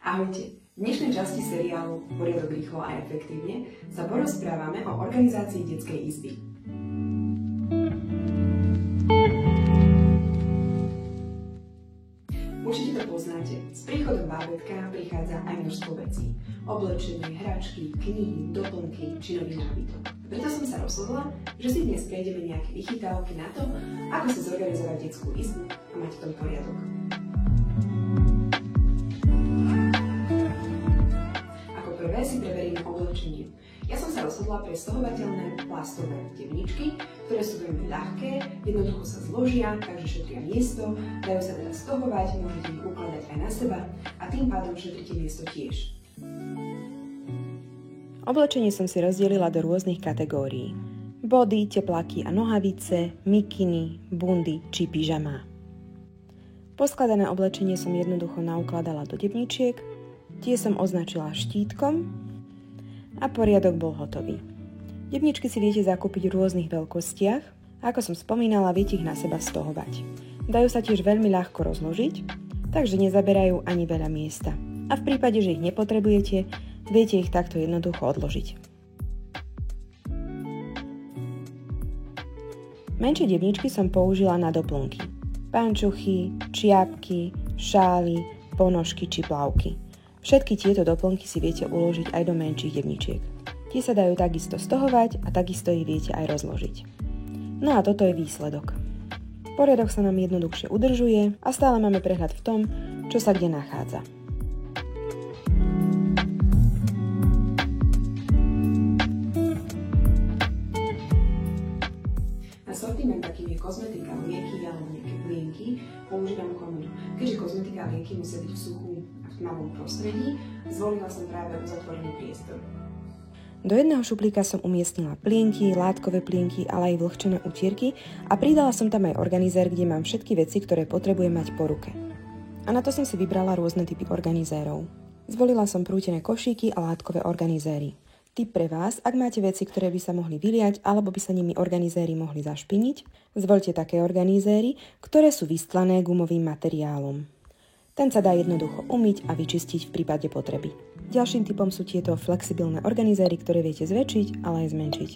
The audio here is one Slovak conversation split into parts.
Ahojte! V dnešnej časti seriálu Poriadok rýchlo a efektívne sa porozprávame o organizácii detskej izby. Určite to poznáte. S príchodom bábätka prichádza aj množstvo vecí. Oblečenie, hračky, knihy, doplnky či nový nábytok. Preto som sa rozhodla, že si dnes prejdeme nejaké vychytávky na to, ako si zorganizovať detskú izbu a mať v tom poriadok. Ako prvé si preveríme oblečenie. Ja som sa rozhodla pre stohovateľné plastové tebničky, ktoré sú veľmi ľahké, jednoducho sa zložia, takže šetria miesto, dajú sa teda stohovať, môžete ich ukladať aj na seba a tým pádom šetríte miesto tiež. Oblečenie som si rozdelila do rôznych kategórií. Body, tepláky a nohavice, mikiny, bundy či pyžamá. Poskladané oblečenie som jednoducho naukladala do tebničiek, tie som označila štítkom a poriadok bol hotový. Tebničky si viete zakúpiť v rôznych veľkostiach a ako som spomínala, viete ich na seba stohovať. Dajú sa tiež veľmi ľahko rozložiť, takže nezaberajú ani veľa miesta. A v prípade, že ich nepotrebujete, viete ich takto jednoducho odložiť. Menšie debničky som použila na doplnky. Pančuchy, čiapky, šály, ponožky či plavky. Všetky tieto doplnky si viete uložiť aj do menších debničiek. Tie sa dajú takisto stohovať a takisto ich viete aj rozložiť. No a toto je výsledok. Poriadok sa nám jednoduchšie udržuje a stále máme prehľad v tom, čo sa kde nachádza. Na sortiment takým je kozmetika, lieky alebo nejaké plienky, používam komodu. Keďže kozmetika a lieky musia byť v suchu a v tmavom prostredí, zvolila som práve uzatvorený priestor. Do jedného šuplíka som umiestnila plienky, látkové plienky, ale aj vlhčené utierky a pridala som tam aj organizér, kde mám všetky veci, ktoré potrebujem mať po ruke. A na to som si vybrala rôzne typy organizérov. Zvolila som prútené košíky a látkové organizéry. Tip pre vás, ak máte veci, ktoré by sa mohli vyliať alebo by sa nimi organizéry mohli zašpiniť, zvoľte také organizéry, ktoré sú vystlané gumovým materiálom. Ten sa dá jednoducho umyť a vyčistiť v prípade potreby. Ďalším typom sú tieto flexibilné organizéry, ktoré viete zväčšiť, ale aj zmenšiť.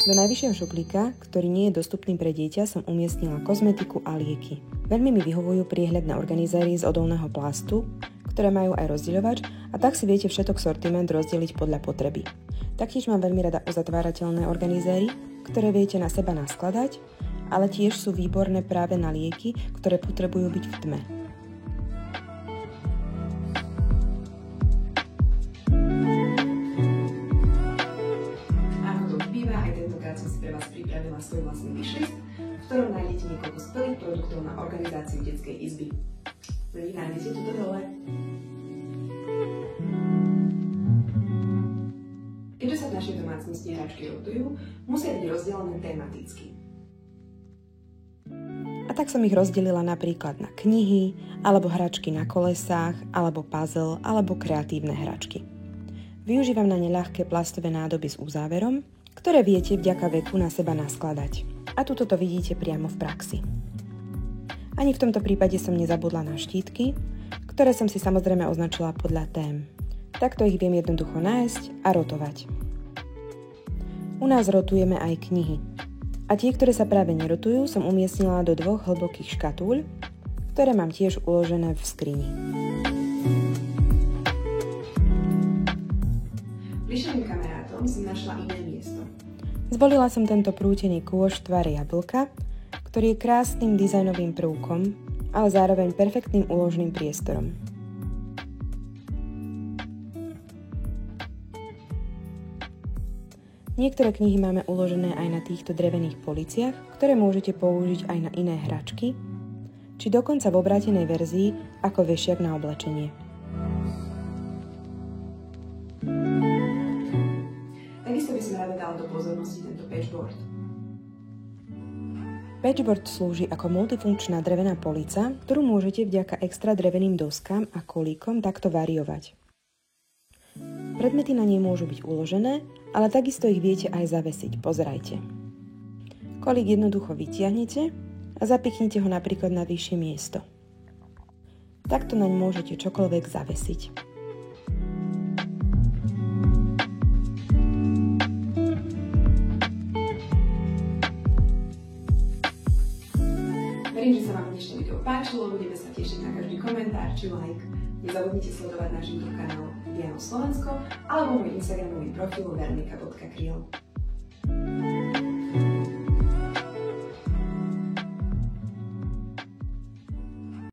Do najvyššieho šuplíka, ktorý nie je dostupný pre dieťa, som umiestnila kozmetiku a lieky. Veľmi mi vyhovujú priehľadné organizéry z odolného plastu, ktoré majú aj rozdeľovač a tak si viete všetok sortiment rozdeliť podľa potreby. Taktiež mám veľmi rada uzatvárateľné organizéry, ktoré viete na seba naskladať, ale tiež sú výborné práve na lieky, ktoré potrebujú byť v tme. Som si pre vás pripravila svoj vlastný wishlist, v ktorom nájdete niekoľko skvelých produktov na organizáciu detskej izby. Link nájdete tuto dole. Keďže sa v našej domácnosti hračky rotujú, musia byť rozdelené tematicky. A tak som ich rozdelila napríklad na knihy, alebo hračky na kolesách, alebo puzzle, alebo kreatívne hračky. Využívam na ne ľahké plastové nádoby s uzáverom, ktoré viete vďaka veku na seba naskladať. A tuto to vidíte priamo v praxi. Ani v tomto prípade som nezabudla na štítky, ktoré som si samozrejme označila podľa tém. Takto ich viem jednoducho nájsť a rotovať. U nás rotujeme aj knihy. A tie, ktoré sa práve nerotujú, som umiestnila do 2 hlbokých škatúľ, ktoré mám tiež uložené v skrini. Bližším kamarátom som našla iné miesto. Zvolila som tento prútený kôš v tvare jablka, ktorý je krásnym dizajnovým prvkom, ale zároveň perfektným úložným priestorom. Niektoré knihy máme uložené aj na týchto drevených policiach, ktoré môžete použiť aj na iné hračky, či dokonca v obrátenej verzii ako vešiak na oblečenie. Takisto by som rada dala do pozornosti tento patchboard. Patchboard slúži ako multifunkčná drevená polica, ktorú môžete vďaka extra dreveným doskám a kolíkom takto variovať. Predmety na nej môžu byť uložené, ale takisto ich viete aj zavesiť. Pozerajte. Kolík jednoducho vytiahnete a zapiknite ho napríklad na vyššie miesto. Takto naň môžete čokoľvek zavesiť. Verím, že sa vám dnešné video páčilo, budeme sa tešiť na každý komentár či like. Nezabudnite sledovať náš YouTube kanál Diano Slovensko alebo môj Instagramový profil vernika.kryl.